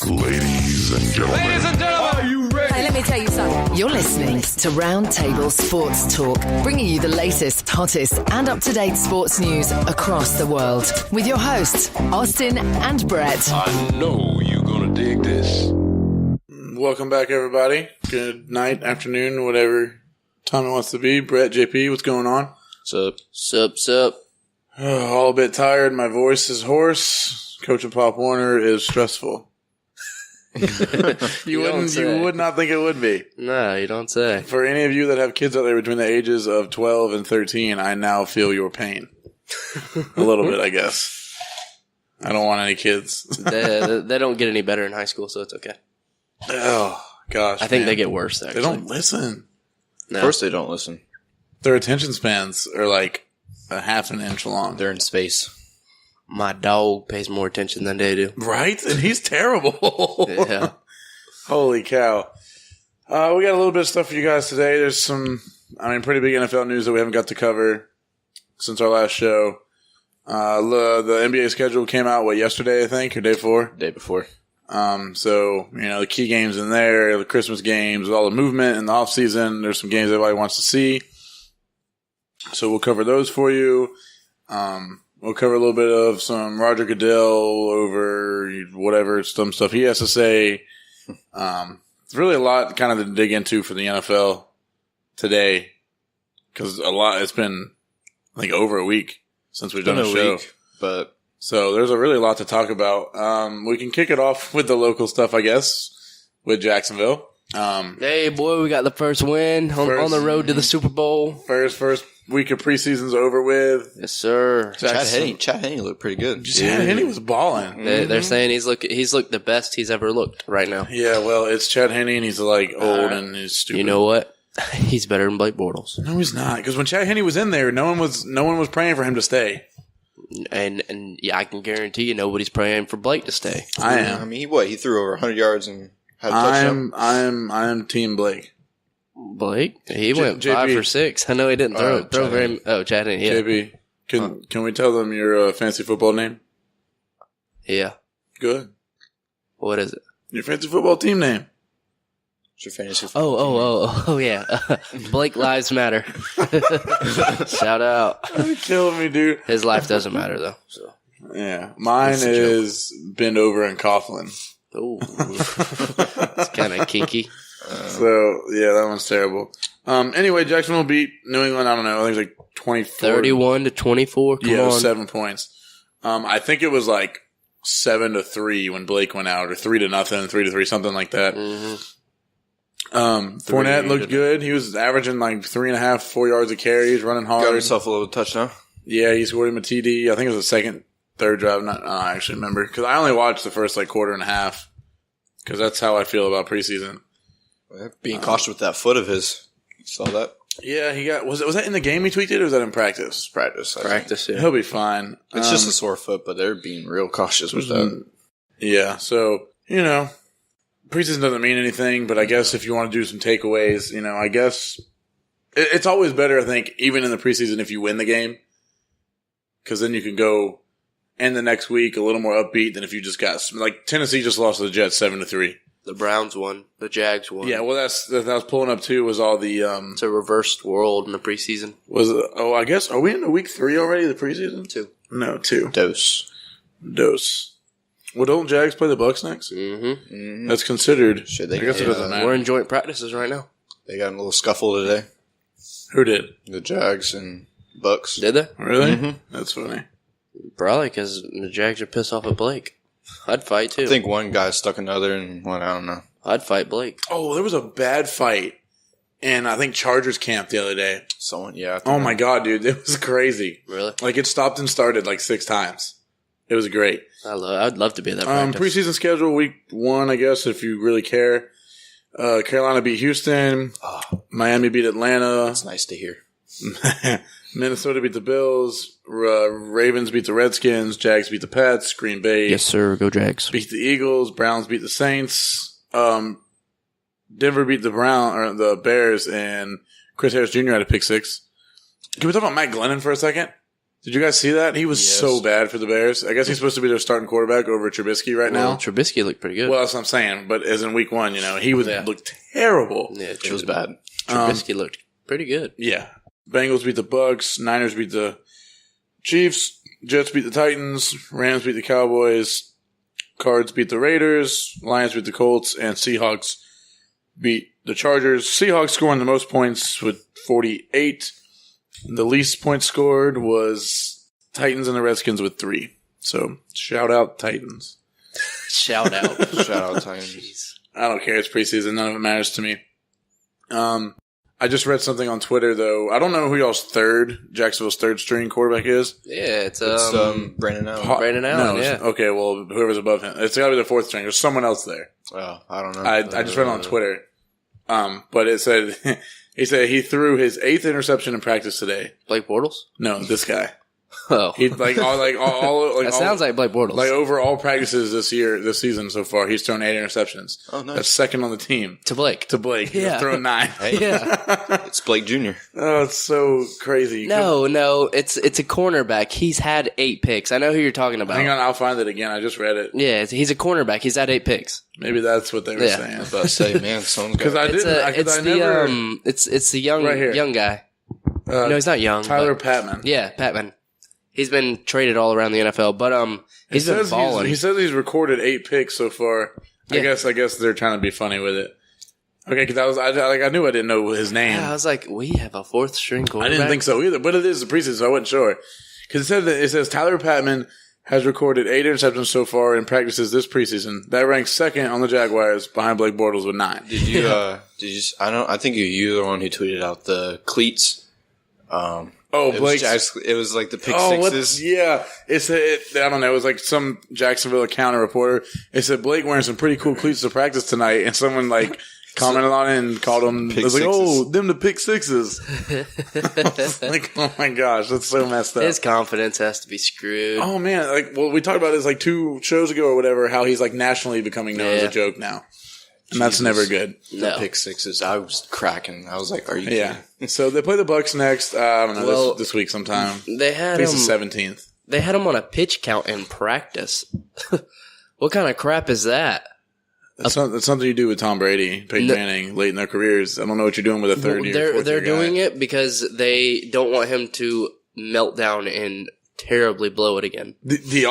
Ladies and gentlemen. Are you ready? Hey, let me tell you something. You're listening to Roundtable Sports Talk, bringing you the latest, hottest, and up-to-date sports news across the world. With your hosts, Austin and Brett. I know you're gonna dig this. Welcome back, everybody. Good night, afternoon, whatever time it wants to be. Brett, JP, what's going on? Sup? All a bit tired. My voice is hoarse. Coaching Pop Warner is stressful. You would not think it would be. No, you don't say. For any of you that have kids out there between the ages of 12 and 13, I now feel your pain. A little bit, I guess. I don't want any kids. They don't get any better in high school, so it's okay. Oh, gosh. I think man. they get worse, actually. They don't listen. No. Of course they don't listen. Their attention spans are like a half an inch long. They're in space. My dog pays more attention than they do. Right? And he's terrible. Yeah. Holy cow. We got a little bit of stuff for you guys today. There's some, pretty big NFL news that we haven't got to cover since our last show. The NBA schedule came out, yesterday, I think, or day before? Day before. So, the key games in there, the Christmas games, all the movement in the offseason. There's some games everybody wants to see. So we'll cover those for you. We'll cover a little bit of some Roger Goodell over whatever, some stuff he has to say. It's really a lot kind of to dig into for the NFL today because it's been, I think, over a week since we've done a show. But so there's really a lot to talk about. We can kick it off with the local stuff, I guess, with Jacksonville. Hey, boy, we got the first win on the road to the Super Bowl. First week of preseason's over with. Yes, sir. Chad Henne looked pretty good. Chad Henne was balling. They're saying he's looked the best he's ever looked right now. Yeah, well, it's Chad Henne, and he's like old and he's stupid. You know what? He's better than Blake Bortles. No, he's not. Because when Chad Henne was in there, no one was praying for him to stay. And yeah, I can guarantee you nobody's praying for Blake to stay. I am. He threw over 100 yards and had a touchdown. I am Team Blake. Blake? He went JP. 5 for 6. I know he didn't throw very. Oh, Chad Henne. Yeah. JB, can we tell them your fantasy football name? Yeah. Good. What is it? Your fantasy football team name. What's your fantasy football team? Oh, yeah. Blake Lives Matter. Shout out. You're killing me, dude. His life doesn't matter, though. So. Yeah. Mine is Bend Over and Coughlin. Oh. It's kind of kinky. So, yeah, that one's terrible. Anyway, Jacksonville beat New England, I don't know, I think it was like 24. 31-24. Come yeah, it was on. 7 points. I think it was like 7-3 when Blake went out, or 3-0, 3-3, something like that. Fournette looked good. He was averaging like 3.5, 4 yards a carry. He's running hard. Got himself a little touchdown. Yeah, he scored him a TD. I think it was the third drive. I actually remember because I only watched the first quarter and a half because that's how I feel about preseason. Being cautious with that foot of his. You saw that? Yeah, he got was that in the game he tweaked it or was that in practice? Practice. Yeah. He'll be fine. It's just a sore foot, but they're being real cautious with that. Yeah, so preseason doesn't mean anything, but I guess if you want to do some takeaways, I guess it's always better. I think even in the preseason if you win the game, because then you can go end the next week a little more upbeat than if you just got Tennessee just lost to the Jets 7-3. The Browns won. The Jags won. Yeah, well, that I was pulling up too was all the It's a reversed world in the preseason. I guess are we into week 3 already? The preseason 2. No, 2. Dose. Well, don't Jags play the Bucks next? Mm-hmm. That's considered. Should they? I guess it doesn't matter. We're in joint practices right now. They got in a little scuffle today. Who did? The Jags and Bucks. Did they? Really? Mm-hmm. That's funny. Probably because the Jags are pissed off at Blake. I'd fight too. I think one guy stuck another and one, I don't know. I'd fight Blake. Oh, there was a bad fight in, I think, Chargers camp the other day. Someone, yeah. Oh, my God, dude. It was crazy. Really? It stopped and started 6 times. It was great. I'd love to be at that practice. Preseason schedule, week 1, I guess, if you really care. Carolina beat Houston. Miami beat Atlanta. That's nice to hear. Minnesota beat the Bills. Ravens beat the Redskins. Jags beat the Pets. Green Bay Yes, sir. Go Jags. beat the Eagles. Browns beat the Saints. Denver beat the Bears, and Chris Harris Jr. had a pick 6. Can we talk about Matt Glennon for a second? Did you guys see that? He was Yes. so bad for the Bears. I guess he's supposed to be their starting quarterback over Trubisky right Well, now. Trubisky looked pretty good. Well, that's what I'm saying. But as in week 1, he looked terrible. yeah, It was bad. Trubisky looked pretty good. Yeah. Bengals beat the Bucks. Niners beat the Chiefs. Jets beat the Titans. Rams beat the Cowboys. Cards beat the Raiders. Lions beat the Colts. And Seahawks beat the Chargers. Seahawks scoring the most points with 48. The least points scored was Titans and the Redskins with 3. So, shout out Titans. Shout out. Shout out Titans. Jeez. I don't care. It's preseason. None of it matters to me. I just read something on Twitter, though. I don't know who Jacksonville's third string quarterback is. Yeah, it's Brandon Allen. Brandon Allen, No, yeah. okay, well, whoever's above him. It's got to be the fourth string. There's someone else there. Oh, I don't know. I just read it on Twitter. But it said, he said he threw his 8th interception in practice today. Blake Bortles? No, this guy. Oh. He That sounds like Blake Bortles. Like over all practices this season so far, he's thrown 8 interceptions. Oh, nice. That's second on the team to Blake. to Blake. He's Yeah. thrown 9. Yeah. It's Blake Jr. Oh, it's so crazy. No, it's a cornerback. He's had 8 picks. I know who you're talking about. Hang on, I'll find it again. I just read it. Yeah, he's a cornerback. He's had 8 picks. Maybe that's what they were Yeah. saying. I was about to say, man, someone's Because got I didn't. It's the young Right here. young guy. No, he's not young. Tyler but- Patman. Yeah, Patman. He's been traded all around the NFL, but he's been balling. He says he's recorded 8 picks so far. Yeah. I guess they're trying to be funny with it. Okay, because I knew I didn't know his name. Yeah, I was like, we have a 4th string I quarterback. didn't think so either, but it is the preseason, so I wasn't sure. Because it says Tyler Patman has recorded 8 interceptions so far in practices this preseason. That ranks second on the Jaguars behind Blake Bortles with 9. Did you? I think you're the one who tweeted out the cleats. Blake. It was like the pick Oh, sixes. yeah. I don't know. It was like some Jacksonville County reporter. It said Blake wearing some pretty cool cleats to practice tonight, and someone commented on it and called them. Pick It was like, sixes. oh, them the pick sixes. I was like, oh my gosh, that's so messed up. His confidence has to be screwed. Oh man, we talked about this 2 shows ago or whatever. How he's nationally becoming known as a Yeah. joke now, and that's never good. No. Pick sixes. I was cracking. I was like, "Are you kidding?" Yeah. So they play the Bucks next. I don't know. Well, this week sometime. They had I think him. it's the 17th. They had him on a pitch count in practice. What kind of crap is that? That's something you do with Tom Brady, Peyton No. Manning, late in their careers. I don't know what you're doing with a third year. They're doing it because they don't want him to melt down and terribly blow it again. The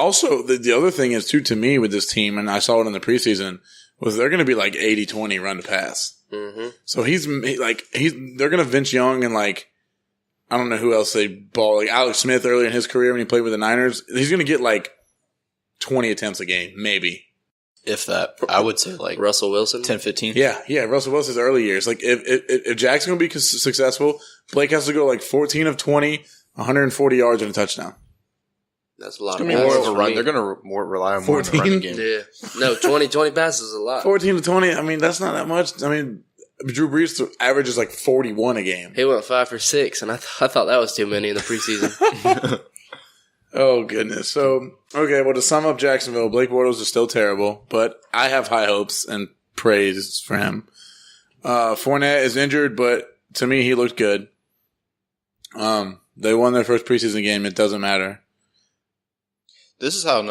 other thing is too, to me, with this team, and I saw it in the preseason, was they're going to be 80-20 run to pass. Mm-hmm. So they're going to Vince Young and I don't know who else they ball, Alex Smith earlier in his career when he played with the Niners. He's going to get 20 attempts a game, maybe. If that, I would say Russell Wilson. 10, 15. Yeah. Russell Wilson's early years. If Jack's going to be successful, Blake has to go 14 of 20, 140 yards and a touchdown. That's a lot. It's Of gonna be more passes of a for run. me. They're gonna more rely on more of a 14? running game. Yeah. No, 20 passes is a lot. 14 to 20, I mean, that's not that much. I mean, Drew Brees averages 41 a game. He went 5 for 6, and I thought that was too many in the preseason. Oh, goodness. So, okay, well, to sum up Jacksonville, Blake Bortles is still terrible, but I have high hopes and praise for him. Fournette is injured, but to me, he looked good. They won their first preseason game. It doesn't matter. This is how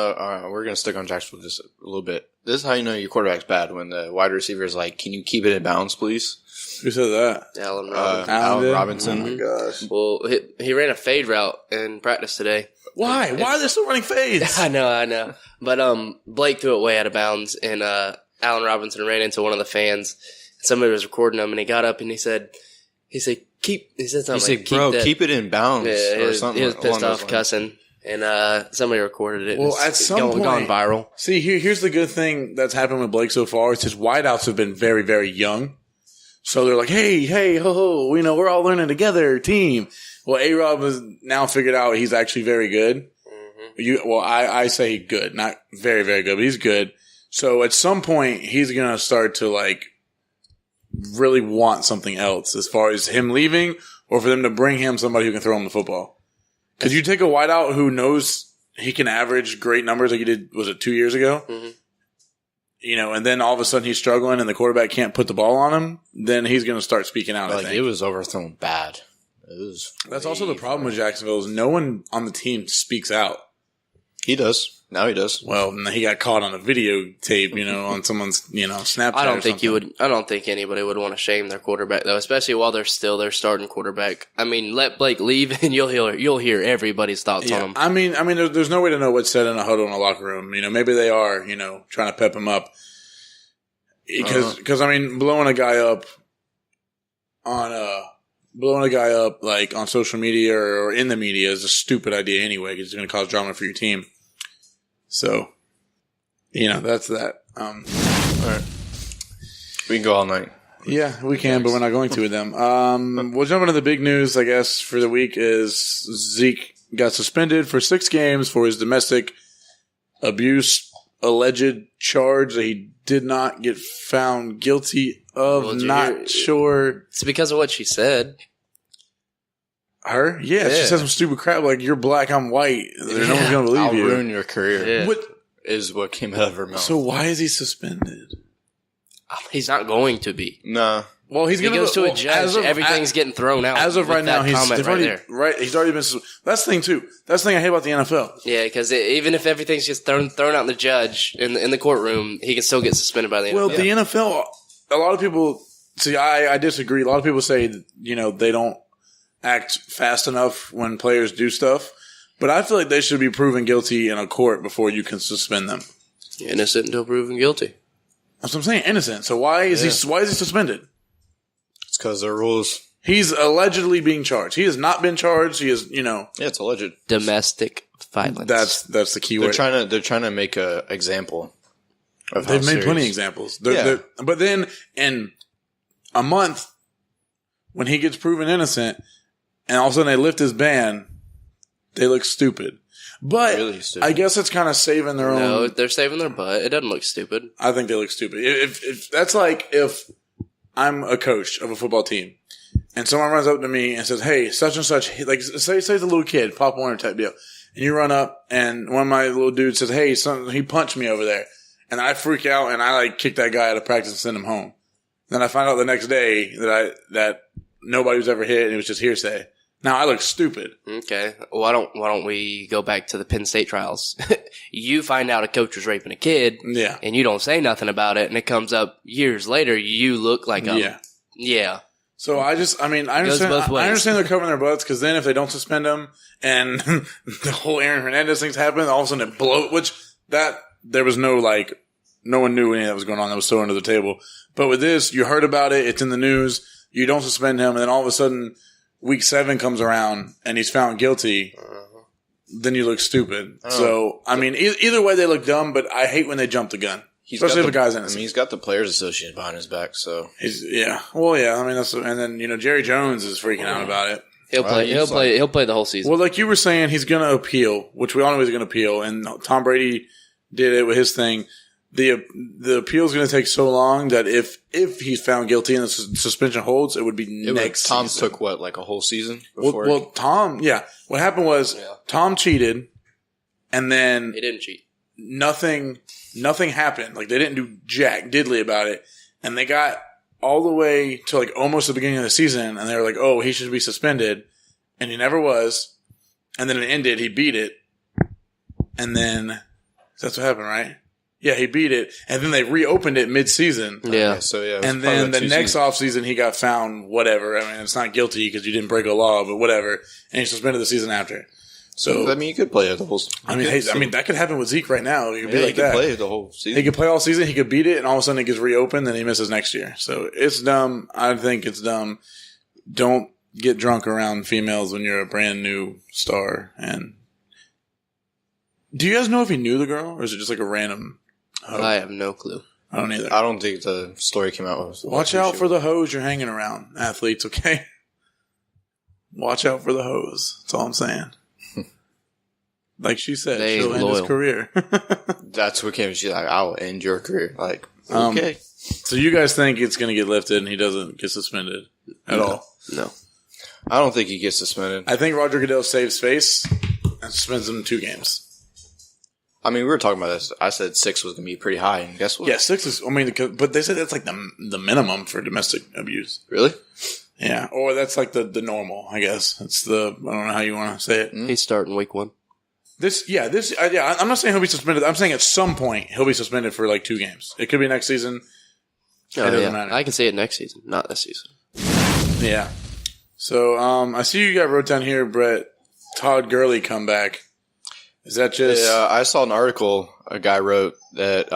we're gonna stick on Jacksonville just a little bit. This is how you know your quarterback's bad when the wide receiver is like, "Can you keep it in bounds, please?" Who said that? Allen Robinson. Allen did? Robinson. Oh, my gosh. Well, he ran a fade route in practice today. Why? Why are they still running fades? I know. But Blake threw it way out of bounds, and Allen Robinson ran into one of the fans. Somebody was recording him, and he got up and he said, He something said, like, "Bro, that." keep it in bounds," Yeah, or something. he was along pissed those off, lines. cussing, and somebody recorded it. Well, and at it's some point, gone viral. See, here's the good thing that's happened with Blake so far is his wideouts have been very, very young. So they're like, hey, ho, ho, we're all learning together, team. Well, A-Rob has now figured out he's actually very good. Mm-hmm. I say good, not very, very good, but he's good. So at some point, he's going to start to really want something else as far as him leaving or for them to bring him somebody who can throw him the football. Because you take a wideout who knows he can average great numbers like he did, was it 2 years ago? Mm-hmm. And then all of a sudden he's struggling and the quarterback can't put the ball on him, then he's going to start speaking out, I think. It was overthrown bad. That's also the problem with Jacksonville is no one on the team speaks out. He does. Now he does. Well, he got caught on a videotape, on someone's, Snapchat. I don't think anybody would want to shame their quarterback though, especially while they're still their starting quarterback. I mean, let Blake leave and you'll hear everybody's thoughts on him. I mean, there's no way to know what's said in a huddle in a locker room. Maybe they are, trying to pep him up. Because blowing a guy up like on social media or in the media is a stupid idea anyway, because it's going to cause drama for your team. So, that's that. All right. We can go all night. Yeah, we can, but we're not going to with them. We'll jump into the big news, I guess, for the week is Zeke got suspended for 6 games for his domestic abuse alleged charge that he did not get found guilty of. Well, not sure. It's because of what she said. Her? Yeah, she said some stupid crap like, you're black, I'm white. No one's going to believe I'll you. ruin your career. Yeah. Is what came out of her mouth. So why is he suspended? He's not going to be. Nah. Well, he's going to go to a judge. Everything's getting thrown out. As of right now, he's already been. That's the thing too. That's the thing I hate about the NFL. Yeah, because even if everything's just thrown out in the judge in the courtroom, he can still get suspended by the NFL. Well, the NFL, a lot of people see. I disagree. A lot of people say they don't act fast enough when players do stuff, but I feel like they should be proven guilty in a court before you can suspend them. Innocent until proven guilty. That's what I'm saying. Innocent. So why is he suspended? It's because there are rules. He's allegedly being charged. He has not been charged. He is, Yeah, it's alleged. Domestic violence. That's the key word. They're trying to make an example of how They've made serious. plenty of examples. But then in a month, when he gets proven innocent, and all of a sudden they lift his ban, they look stupid. But Really stupid. I guess it's kind of saving their own. No, they're saving their butt. It doesn't look stupid. I think they look stupid. If that's like if I'm a coach of a football team and someone runs up to me and says, "Hey, such and such," like say it's a little kid, Pop Warner type deal, and you run up and one of my little dudes says, "Hey, he punched me over there," and I freak out and I kick that guy out of practice and send him home. Then I find out the next day that nobody was ever hit and it was just hearsay. Now I look stupid. Okay. Why don't we go back to the Penn State trials? You find out a coach was raping a kid, and you don't say nothing about it, and it comes up years later. You look like yeah. So I understand. I understand they're covering their butts because then if they don't suspend them and the whole Aaron Hernandez thing's happened, all of a sudden it blows. Which there was no one knew anything that was going on. That was so under the table. But with this, you heard about it. It's in the news. You don't suspend him, and then all of a sudden, Week 7 comes around and he's found guilty. Then you look stupid. So either way, they look dumb. But I hate when they jump the gun. Especially if a guy's innocent. He's got the Players Association behind his back, so and then Jerry Jones is freaking out about it. He'll play the whole season. Well, like you were saying, he's going to appeal, which we all know he's going to appeal, and Tom Brady did it with his thing. The appeal is going to take so long that if he's found guilty and the suspension holds, it would be next Tom season. took what, like a whole season before? Well, Tom, yeah. What happened was Tom cheated, and then he didn't cheat. Nothing happened. Like they didn't do jack diddly about it, and they got all the way to almost the beginning of the season, and they were like, "Oh, he should be suspended," and he never was. And then it ended. He beat it, and then that's what happened, right? Yeah, he beat it, and then they reopened it mid-season. Yeah. And then the next offseason, he got found whatever. I mean, it's not guilty because you didn't break a law, but whatever. And he suspended the season after. So he could play the whole. That could happen with Zeke right now. It could be he like could that. Play the whole season. He could play all season. He could beat it, and all of a sudden it gets reopened, and he misses next year. So it's dumb. I think it's dumb. Don't get drunk around females when you're a brand new star. And do you guys know if he knew the girl, or is it just a random? I have no clue. I don't either. I don't think the story came out with. Watch out for the hoes you're hanging around, athletes, okay? Watch out for the hoes. That's all I'm saying. Like she said, she'll end his career. That's what came. She's like, I'll end your career. Like, okay. So you guys think it's going to get lifted and he doesn't get suspended at all? No. I don't think he gets suspended. I think Roger Goodell saves face and suspends him 2 games. I mean, we were talking about this. I said 6 was going to be pretty high, and guess what? Yeah, 6 is. I mean, but they said that's the minimum for domestic abuse. Really? Yeah, or that's like the normal, I guess. It's I don't know how you want to say it. He's starting week 1. I'm not saying he'll be suspended. I'm saying at some point he'll be suspended for like 2 games. It could be next season. It doesn't matter. I can see it next season, not this season. Yeah. So I see you got wrote down here, Brett. Todd Gurley comeback. Is that just? Yeah, I saw an article a guy wrote that,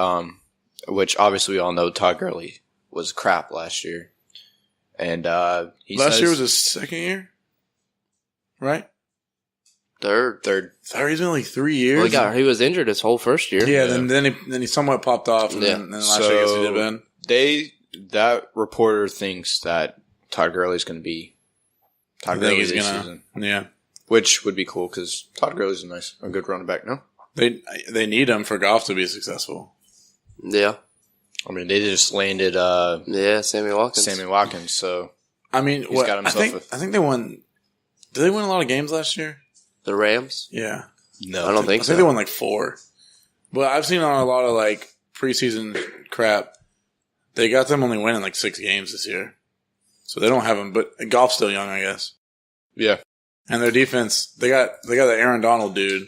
which obviously we all know Todd Gurley was crap last year, and last year was his second year, right? Third. He's been like 3 years. Well, he was injured his whole first year. Yeah, then he somewhat popped off, and then last year I guess he did been. That reporter thinks that Todd Gurley's going to be Todd Gurley this season. Yeah, which would be cool because Todd Gurley's a good running back. No, they need him for Goff to be successful. Yeah, I mean they just landed. Sammy Watkins. So I mean, got himself I think they won. Did they win a lot of games last year? The Rams? Yeah. No, I don't think so. I think they won like 4. But I've seen on a lot of like preseason crap, they got them only winning like 6 games this year. So they don't have him, but Goff's still young, I guess. Yeah. And their defense, they got the Aaron Donald dude,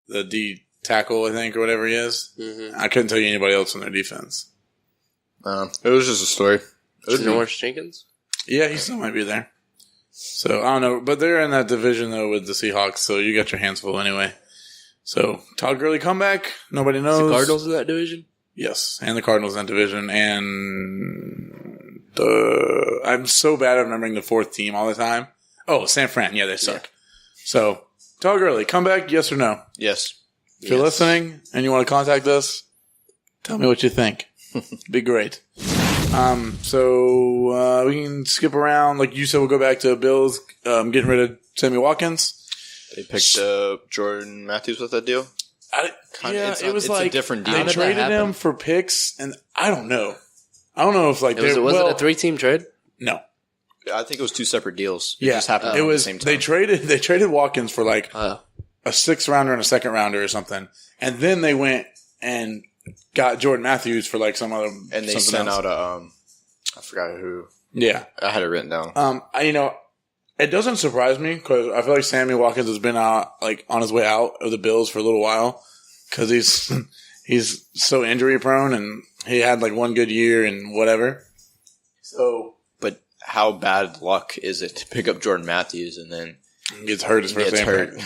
the D tackle, I think, or whatever he is. Mm-hmm. I couldn't tell you anybody else on their defense. It was just a story. Norris Jenkins? Yeah, he still might be there. So, I don't know. But they're in that division, though, with the Seahawks, so you got your hands full anyway. So, Todd Gurley comeback. Nobody knows. The Cardinals in that division? Yes, and the Cardinals in that division. And I'm so bad at remembering the 4th team all the time. Oh, San Fran. Yeah, they suck. Yeah. So, Todd Gurley, comeback, yes or no? Yes. If you're listening and you want to contact us, tell me what you think. Be great. So we can skip around. Like you said, we'll go back to Bills getting rid of Sammy Watkins. They picked Jordan Matthews with that deal. It was like a different deal. They traded him for picks, and I don't know. I don't know if like was it a 3-team trade? No, I think it was 2 separate deals. It just happened at the same time. They traded Watkins for like a 6th rounder and a 2nd rounder or something, and then they went and got Jordan Matthews for like some other, and they sent out I forgot who. Yeah, I had it written down. It doesn't surprise me because I feel like Sammy Watkins has been out like on his way out of the Bills for a little while because he's so injury prone and he had like 1 good year and whatever. So, but how bad luck is it to pick up Jordan Matthews and then gets hurt his first game?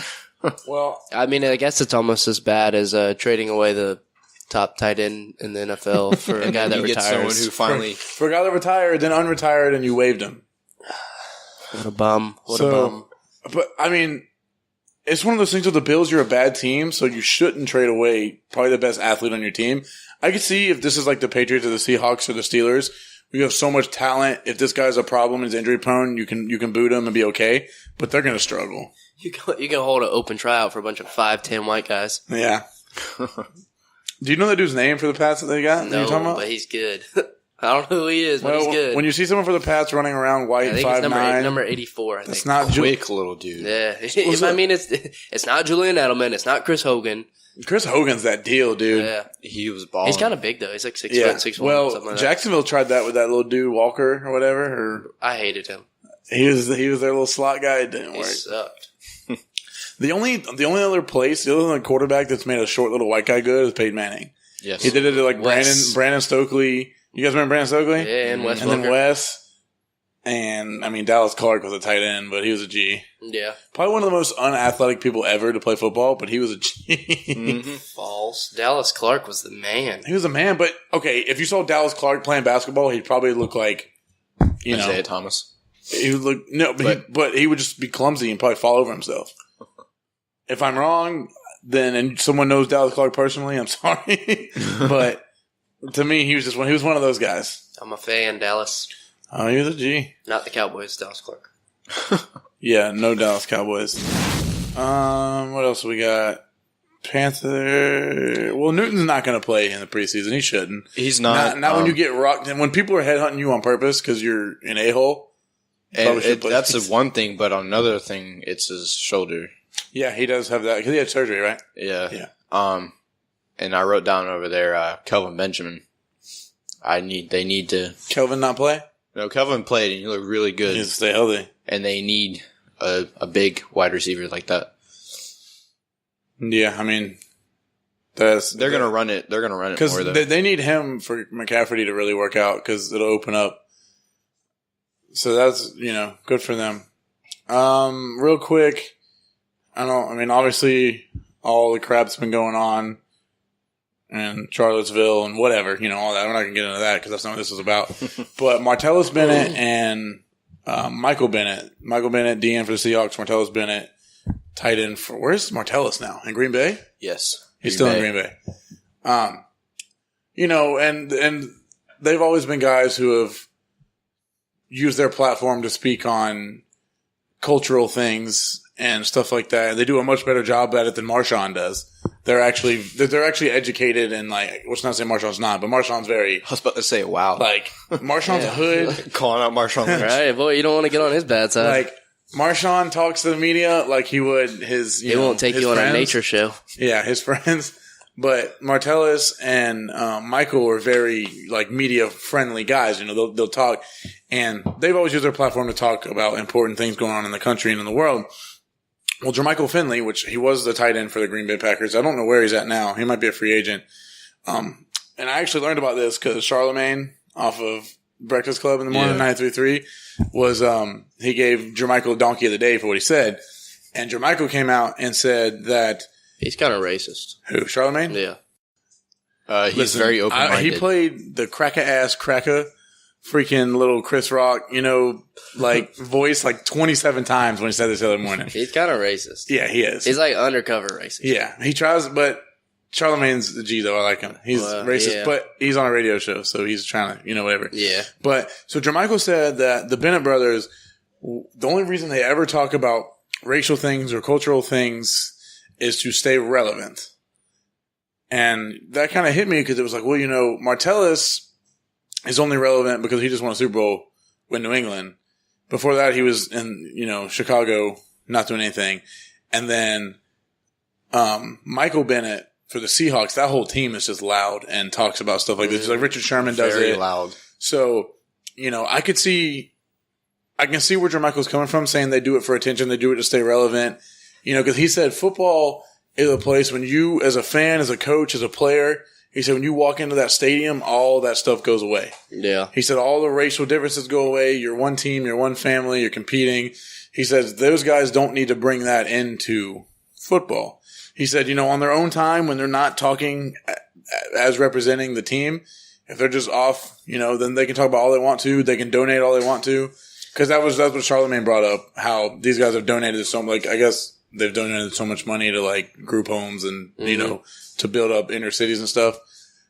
Well, I mean, I guess it's almost as bad as trading away the top tight end in the NFL for a guy that retires. Someone who finally for a guy that retired, then unretired, and you waived him. What a bum! What a bum! But I mean, it's one of those things with the Bills. You're a bad team, so you shouldn't trade away probably the best athlete on your team. I could see if this is like the Patriots or the Seahawks or the Steelers. You have so much talent. If this guy's a problem and is injury prone, you can boot him and be okay. But they're going to struggle. You can hold an open tryout for a bunch of 5'10" white guys. Yeah. Do you know that dude's name for the Pats that they got? No, but he's good. I don't know who he is, but he's good. When you see someone for the Pats running around white, 5'9", number 84. I think it's not quick little dude. Yeah, I mean it's not Julian Edelman, it's not Chris Hogan. Chris Hogan's that deal, dude. Yeah, he was balling. He's kind of big though. He's like 6 foot, 6'1". Well, something like Jacksonville tried that with that little dude Walker or whatever. I hated him. He was their little slot guy. It didn't work. He sucked. The only other place, the other quarterback that's made a short little white guy good is Peyton Manning. Yes, he did it to like Brandon Stokely. You guys remember Brandon Stokely? Yeah, and Wes. And then Wes. And I mean, Dallas Clark was a tight end, but he was a G. Yeah, probably one of the most unathletic people ever to play football, but he was a G. Mm-hmm. False. Dallas Clark was the man. He was a man, but okay, if you saw Dallas Clark playing basketball, he'd probably look like Isaiah Thomas. He would look but he would just be clumsy and probably fall over himself. If I'm wrong, then and someone knows Dallas Clark personally, I'm sorry, but to me, he was one of those guys. I'm a fan, Dallas. Oh, he was a G. Not the Cowboys, Dallas Clark. Yeah, no Dallas Cowboys. What else we got? Panther. Well, Newton's not going to play in the preseason. He shouldn't. He's not. Not when you get rocked. And when people are headhunting you on purpose because you're an a-hole. And that's one thing, but on another thing, it's his shoulder. Yeah, he does have that because he had surgery, right? Yeah. Yeah. And I wrote down over there, Kelvin Benjamin. They need to. Kelvin not play? No, Kelvin played and he looked really good. He needs to stay healthy. And they need a big wide receiver like that. Yeah, I mean, they're going to run it. They're going to run it more, though. Because they need him for McCaffrey to really work out because it'll open up. So that's, good for them. Real quick, obviously all the crap's been going on and Charlottesville and whatever, all that. I'm not going to get into that because that's not what this is about. But Martellus Bennett and Michael Bennett. Michael Bennett, DN for the Seahawks. Martellus Bennett, tight end for – where's Martellus now? In Green Bay? Yes. He's still in Green Bay. And they've always been guys who have used their platform to speak on cultural things and stuff like that. And they do a much better job at it than Marshawn does. They're actually educated and let's not say Marshawn's not, but Marshawn's very. I was about to say, wow. Marshawn's a hood. Calling out Marshawn. Right, boy, you don't want to get on his bad side. Marshawn talks to the media like he would his. He won't take you on a nature show. Yeah, his friends. But Martellus and Michael are very media friendly guys. They'll talk, and they've always used their platform to talk about important things going on in the country and in the world. Well, Jermichael Finley, which he was the tight end for the Green Bay Packers, I don't know where he's at now. He might be a free agent. And I actually learned about this because Charlemagne off of Breakfast Club in the morning, 933, was he gave Jermichael Donkey of the Day for what he said. And Jermichael came out and said that he's kind of racist. Who, Charlemagne? Yeah. He's very open-minded. He played the cracker-ass cracker, freaking little Chris Rock, voice 27 times when he said this the other morning. He's kind of racist. Yeah, he is. He's undercover racist. Yeah, he tries, but Charlemagne's the G, though. I like him. He's racist, but he's on a radio show, so he's trying to, whatever. Yeah. But, so Jermichael said that the Bennett brothers, the only reason they ever talk about racial things or cultural things is to stay relevant. And that kind of hit me because it was Martellus is only relevant because he just won a Super Bowl with New England. Before that, he was in, Chicago, not doing anything. And then Michael Bennett for the Seahawks, that whole team is just loud and talks about stuff like this. Just like Richard Sherman does Very it. loud. So, I can see where Jermichael's coming from, saying they do it for attention, they do it to stay relevant. Because he said football is a place when you, as a fan, as a coach, as a player, he said when you walk into that stadium, all that stuff goes away. Yeah. He said all the racial differences go away. You're one team, you're one family, you're competing. He says those guys don't need to bring that into football. He said, on their own time, when they're not talking as representing the team, if they're just off, then they can talk about all they want to. They can donate all they want to. Because that's what Charlemagne brought up, how these guys have donated so much. I guess they've donated so much money to group homes and, to build up inner cities and stuff,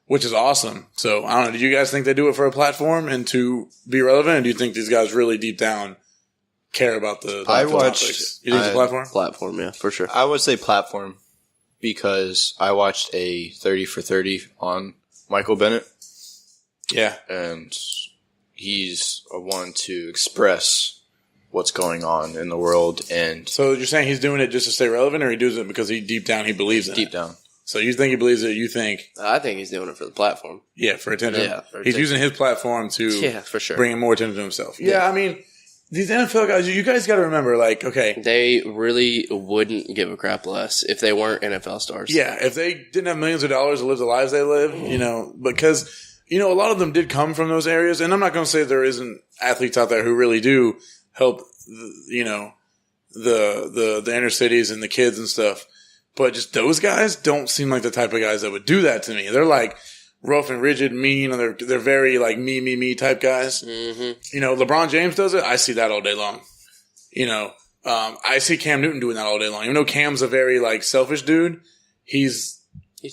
which is awesome. So I don't know. Do you guys think they do it for a platform and to be relevant? Or do you think these guys really deep down care about the topics? You think it's a platform? Platform, yeah, for sure. I would say platform because I watched a 30 for 30 on Michael Bennett. Yeah. And he's a one to express what's going on in the world. And so you're saying he's doing it just to stay relevant, or he does it because deep down he believes in it? Deep down. So you think he believes it? You think? I think he's doing it for the platform. Yeah, for attention. Yeah, he's using his platform to for sure. bring more attention to himself. Yeah, these NFL guys, you guys got to remember, okay. They really wouldn't give a crap less if they weren't NFL stars. Yeah, if they didn't have millions of dollars to live the lives they live, because, a lot of them did come from those areas. And I'm not going to say there isn't athletes out there who really do help, the inner cities and the kids and stuff. But just those guys don't seem like the type of guys that would do that to me. They're rough and rigid, mean, and they're very me type guys. Mm-hmm. LeBron James does it. I see that all day long. I see Cam Newton doing that all day long. Even though Cam's a very selfish dude, he's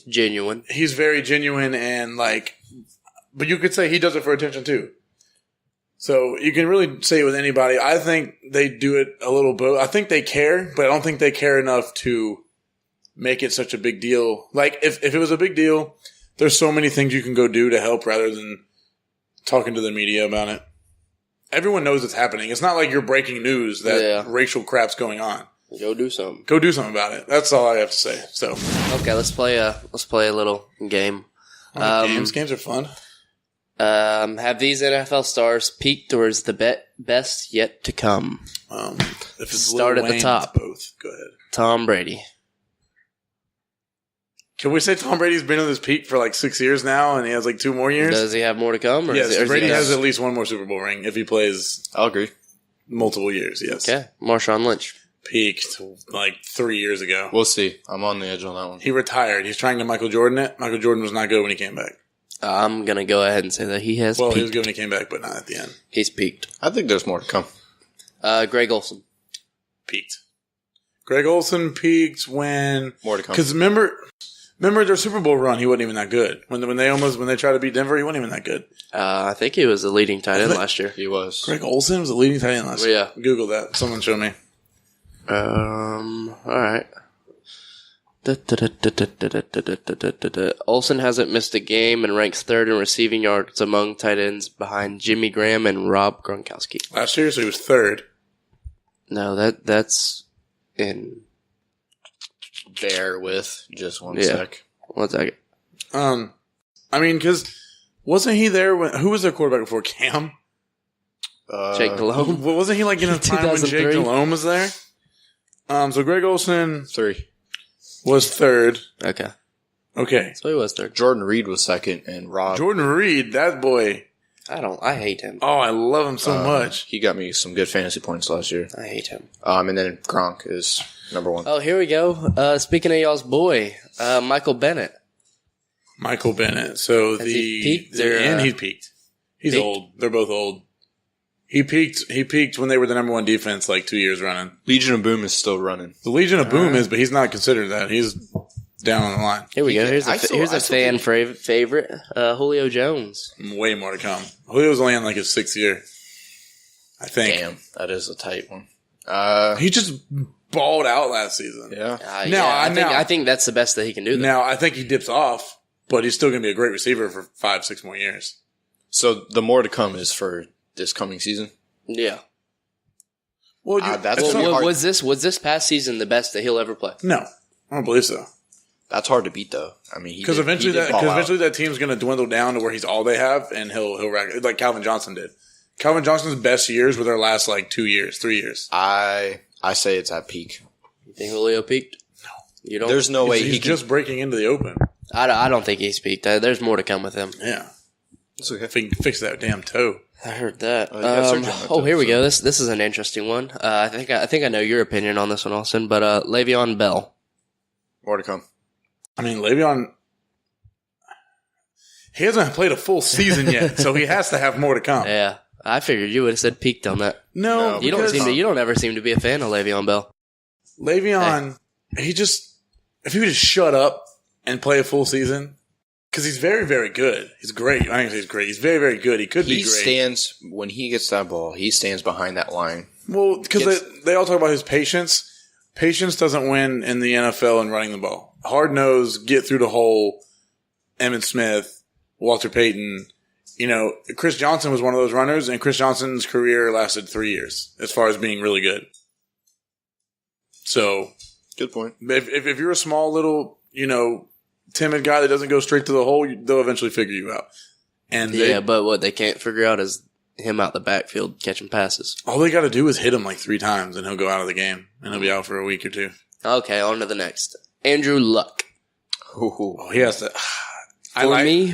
genuine. He's very genuine and but you could say he does it for attention too. So you can really say it with anybody. I think they do it a little bit. I think they care, but I don't think they care enough to make it such a big deal. If it was a big deal, there's so many things you can go do to help rather than talking to the media about it. Everyone knows it's happening. It's not like you're breaking news that racial crap's going on. Go do something. Go do something about it. That's all I have to say. So okay, let's play a little game. Games are fun. Have these NFL stars peaked, or is the best yet to come? If it's Start Lil at the Wayne, top. it's both. Go ahead. Tom Brady. Can we say Tom Brady's been on this peak for like 6 years now, and he has like 2 more years? Does he have more to come? Or Yes, is Brady he has at least 1 more Super Bowl ring if he plays I'll agree. multiple years. Yes. Okay, Marshawn Lynch. Peaked like 3 years ago. We'll see. I'm on the edge on that one. He retired. He's trying to Michael Jordan it. Michael Jordan was not good when he came back. I'm going to go ahead and say that he has Well, peaked. he was good when he came back, but not at the end. He's peaked. I think there's more to come. Greg Olson. Peaked. Greg Olson peaked when More to come. because remember their Super Bowl run. He wasn't even that good when they tried to beat Denver. He wasn't even that good. I think he was the leading tight end last year. He was. Greg Olson was the leading tight end last year. Yeah. Google that. Someone show me. All right. Olsen hasn't missed a game and ranks 3rd in receiving yards among tight ends behind Jimmy Graham and Rob Gronkowski. Last year, so he was 3rd. No, that's in. Bear with just one Yeah. sec. 1 second. I mean, because wasn't he there when? Who was their quarterback before Cam? Jake Delhomme. Wasn't he like in a time when Jake 2003? Delhomme was there? So Greg Olson 3. was 3rd. Okay, Okay. so he was 3rd. Jordan Reed was 2nd, and Rob. Jordan Reed, that boy. I hate him. Oh, I love him so much. He got me some good fantasy points last year. I hate him. And then Gronk is number 1. Oh, here we go. Speaking of y'all's boy, Michael Bennett. Michael Bennett. So Has he peaked, or, and he peaked. He's peaked? old. They're both old. He peaked when they were the number 1 defense like 2 years running. Legion of Boom is still running. The Legion of Boom is, but he's not considered that. He's down on the line. Here we go. Here's I a still fan think- favorite, Julio Jones. Way more to come. Julio's only in like his 6th year. I think. Damn, that is a tight one. He just balled out last season. Yeah. I think that's the best that he can do. Now, I think he dips off, but he's still going to be a great receiver for 5-6 more years. So the more to come is for this coming season. Yeah. Well, that's not- hard. Was this past season the best that he'll ever play? No, I don't believe so. That's hard to beat, though. I mean, Because eventually that team's going to dwindle down to where he's all they have, and he'll rack like Calvin Johnson did. Calvin Johnson's best years were their last like 2 years, 3 years. I say it's at peak. You think Julio peaked? No. You don't? There's no way He's he can. just breaking into the open. I don't think he's peaked. There's more to come with him. Yeah, It's okay. if he can fix that damn toe. I heard that. yeah, surgery on that too, here we so- go. This is an interesting one. I think I know your opinion on this one, Austin. But Le'Veon Bell. More to come. I mean, Le'Veon, he hasn't played a full season yet, so he has to have more to come. Yeah, I figured you would have said peaked on that. No, You don't because you don't ever seem to be a fan of Le'Veon Bell. Le'Veon, if he would just shut up and play a full season, because he's very, very good. He's great. I think he's great. He's very, very good. He could be He great. stands, when he gets that ball, he stands behind that line. Well, because Gets- they all talk about his patience. Patience doesn't win in the NFL in running the ball. Hard nose, get through the hole. Emmitt Smith, Walter Payton. You know, Chris Johnson was one of those runners, and Chris Johnson's career lasted 3 years as far as being really good. So, Good point. if you're a small little, timid guy that doesn't go straight to the hole, they'll eventually figure you out. And But what they can't figure out is him out the backfield catching passes. all they got to do is hit him like 3 times, and he'll go out of the game, and he'll be out for a week or 2. Okay, on to the next. Andrew Luck. Oh, he has to.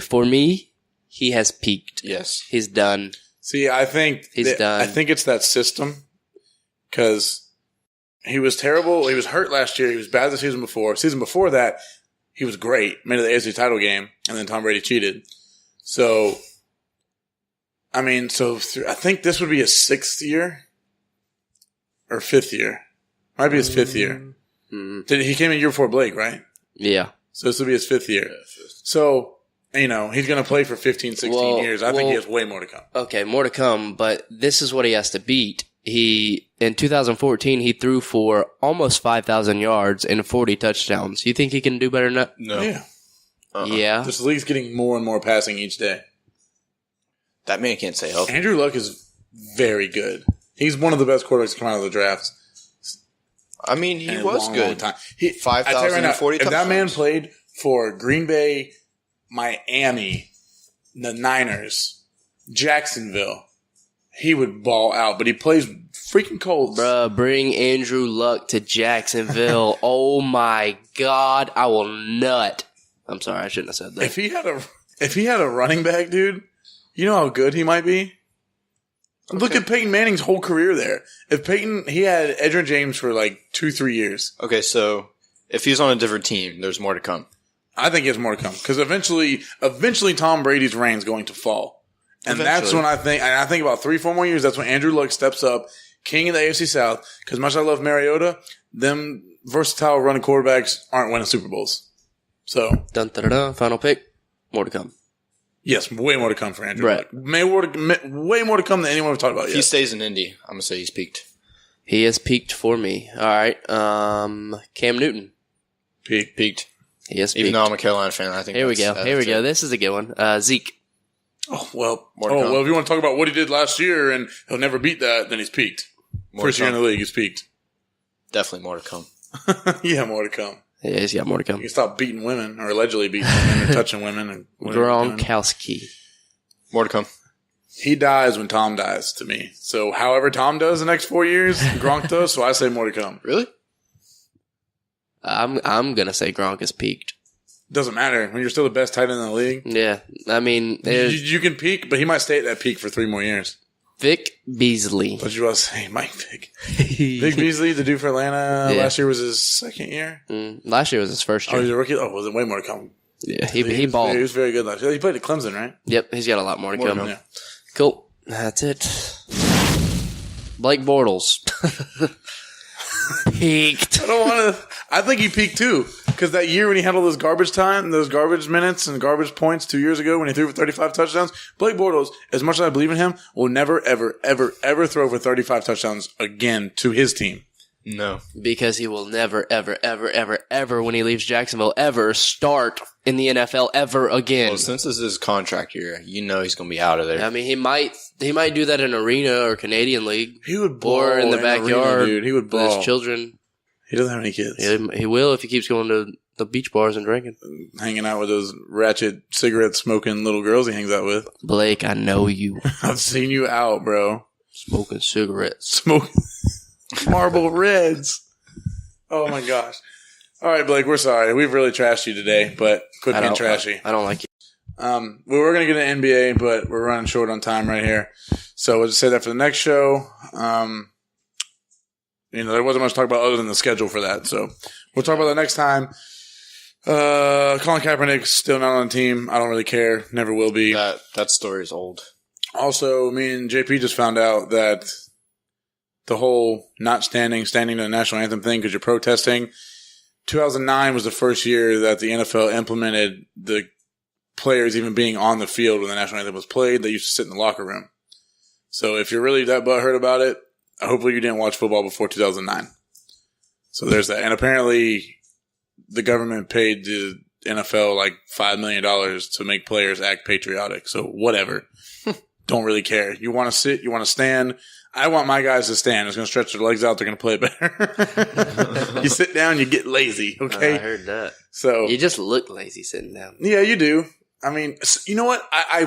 For me, he has peaked. Yes. He's done. See, I think He's done. I think it's that system because he was terrible. He was hurt last year. He was bad the season before. Season before that, he was great. Made it to the AFC title game, and then Tom Brady cheated. So, I mean, I think this would be his 6th year or 5th year. Might be his 5th year. He came in year before Blake, right? Yeah. So this will be his 5th year. So, he's going to play for 15, 16 years. I think he has way more to come. Okay, more to come, but this is what he has to beat. In 2014, he threw for almost 5,000 yards and 40 touchdowns. You think he can do better than that? No. Yeah. Yeah. This league's getting more and more passing each day. That man can't stay healthy. Andrew Luck is very good. He's one of the best quarterbacks to come out of the draft. I mean, he in a was long, good. long time. 5,040 If that man touchdowns. played for Green Bay, Miami, the Niners, Jacksonville, he would ball out, but he plays freaking Colts. Bruh, bring Andrew Luck to Jacksonville. Oh my God, I will nut. I'm sorry, I shouldn't have said that. If he had a running back, dude, you know how good he might be? Okay. Look at Peyton Manning's whole career there. He had Edgerrin James for like 2-3 years. Okay, so if he's on a different team, there's more to come. I think he has more to come because eventually Tom Brady's reign's going to fall. And that's when I think about 3-4 more years, that's when Andrew Luck steps up, king of the AFC South, because much as I love Mariota, them versatile running quarterbacks aren't winning Super Bowls. So. Dun, dun, dun, dun, final pick. More to come. Yes, way more to come for Andrew Luck. Way more to come than anyone we've talked about yet. If he stays in Indy, I'm going to say he's peaked. He has peaked for me. All right. Cam Newton. Peaked. He has peaked. Even though I'm a Carolina fan, I think Here we go. This is a good one. Zeke. If you want to talk about what he did last year and he'll never beat that, then he's peaked. First year in the league, he's peaked. Definitely more to come. Yeah, more to come. Yeah, he's got more to come. He can stop beating women, or allegedly beating women, or touching women. And Gronkowski. More to come. He dies when Tom dies, to me. So, however Tom does the next 4 years, Gronk does, so I say more to come. Really? I'm going to say Gronk is peaked. Doesn't matter. When you're still the best tight end in the league. Yeah. I mean, you can peak, but he might stay at that peak for 3 more years. Vic Beasley. What you want to say, Mike Vick? Vic Beasley, the dude for Atlanta, last year was his second year? Last year was his first year. Oh, he's a rookie? Oh, well, then way more to come. Yeah, he balled. He was very good last year. He played at Clemson, right? Yep, he's got a lot more to come. Yeah. Cool. That's it. Blake Bortles. Peaked. I think he peaked too. Because that year when he had all those garbage time, those garbage minutes and garbage points 2 years ago when he threw for 35 touchdowns, Blake Bortles, as much as I believe in him, will never, ever, ever, ever throw for 35 touchdowns again to his team. No. Because he will never, ever, ever, ever, ever, when he leaves Jacksonville, ever start in the NFL ever again. Well, since this is his contract year, you know he's going to be out of there. I mean, he might do that in Arena or Canadian League. He would ball or in the backyard, arena, dude. He would ball. With his children. He doesn't have any kids. He will if he keeps going to the beach bars and drinking. Hanging out with those ratchet cigarette smoking little girls he hangs out with. Blake, I know you. I've seen you out, bro. Smoking cigarettes. Smoking Marble Reds. Oh my gosh. All right, Blake, we're sorry. We've really trashed you today, but quit being trashy. I don't like you. We were going to get an NBA, but we're running short on time right here. So we'll just say that for the next show. There wasn't much to talk about other than the schedule for that. So we'll talk about that next time. Colin Kaepernick's still not on the team. I don't really care. Never will be. That story is old. Also, me and JP just found out that the whole not standing to the national anthem thing because you're protesting. 2009 was the first year that the NFL implemented the players even being on the field when the national anthem was played. They used to sit in the locker room. So if you're really that butthurt about it, hopefully you didn't watch football before 2009. So there's that. And apparently the government paid the NFL like $5 million to make players act patriotic. So whatever. Don't really care. You want to sit, you want to stand. I want my guys to stand. It's going to stretch their legs out. They're going to play better. You sit down, you get lazy. Okay. I heard that. So you just look lazy sitting down. Yeah, you do. I mean, you know what? I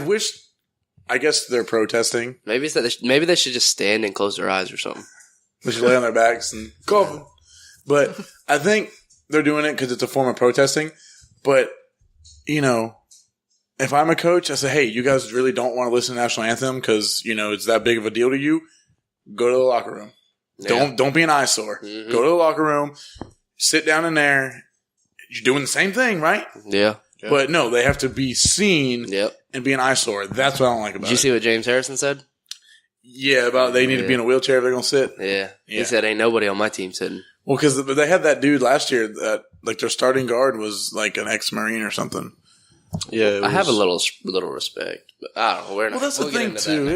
guess they're protesting. Maybe they should just stand and close their eyes or something. They should lay on their backs and cough. But I think they're doing it because it's a form of protesting. But, if I'm a coach, I say, hey, you guys really don't want to listen to the national anthem because, it's that big of a deal to you. Go to the locker room. Yeah. Don't be an eyesore. Mm-hmm. Go to the locker room. Sit down in there. You're doing the same thing, right? Yeah. But no, they have to be seen and be an eyesore. That's what I don't like about it. Did you see what James Harrison said? Yeah, about they need to be in a wheelchair if they're going to sit. Yeah. He said, ain't nobody on my team sitting. Well, because they had that dude last year that, their starting guard was like an ex-Marine or something. Yeah, I have a little respect, but I don't know. Well, that's the thing too.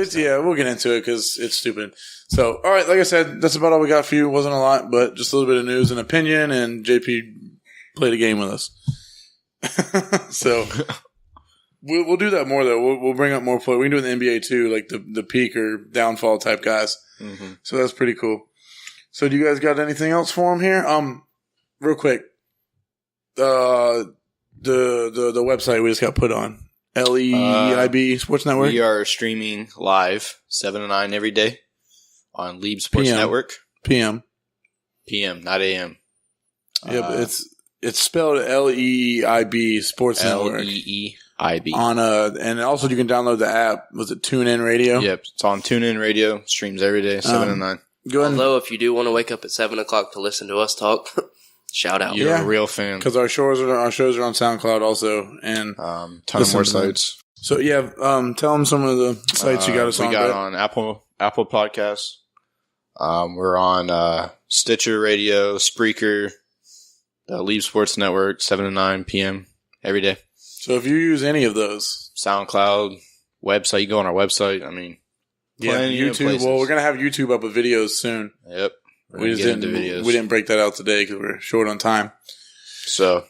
We'll get into it because it's stupid. So, all right, like I said, that's about all we got for you. It wasn't a lot, but just a little bit of news and opinion. And JP played a game with us, so we'll do that more though. We'll bring up more play. We can do it in the NBA too, like the peak or downfall type guys. Mm-hmm. So that's pretty cool. So, do you guys got anything else for him here? Real quick, the website we just got put on. LEIB Sports Network? We are streaming live 7 to 9 every day on Leib Sports Network. PM, not AM. Yeah, it's spelled LEIB Sports Network. LEEIB. And also you can download the app. Was it TuneIn Radio? Yep, it's on TuneIn Radio. Streams every day, 7 to 9. Go ahead. Although, if you do want to wake up at 7 o'clock to listen to us talk, shout out. You're a real fan. Because our shows are on SoundCloud also, and ton of more sites. So tell them some of the sites you got us on. We got on Apple Podcasts. We're on Stitcher Radio, Spreaker, the Leib Sports Network, 7 to 9 p.m. every day. So if you use any of those, SoundCloud, website, you go on our website. I mean, YouTube. Well, we're gonna have YouTube up with videos soon. Yep, we didn't break that out today because we're short on time. So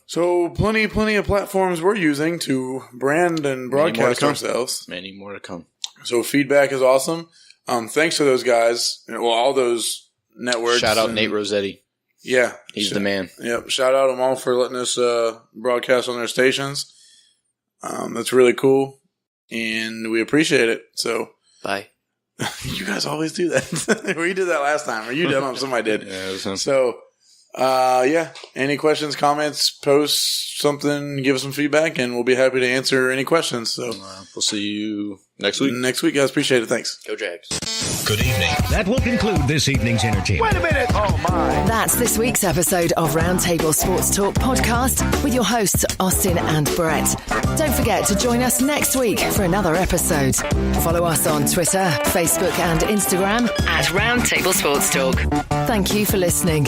plenty of platforms we're using to brand and broadcast ourselves. Many more to come. So feedback is awesome. Thanks to those guys. Well, all those networks. Shout out Nate Rossetti. Yeah, he's the man. Yep. Shout out them all for letting us broadcast on their stations. That's really cool, and we appreciate it. So bye. You guys always do that. We did that last time, or you did. Somebody did. Yeah, it was him. So, any questions, comments, post something, give us some feedback, and we'll be happy to answer any questions. So we'll see you next week. Next week, guys. Appreciate it. Thanks. Go Jags. Good evening. That will conclude this evening's entertainment. Wait a minute. Oh, my. That's this week's episode of Roundtable Sports Talk podcast with your hosts, Austin and Brett. Don't forget to join us next week for another episode. Follow us on Twitter, Facebook, and Instagram at Roundtable Sports Talk. Thank you for listening.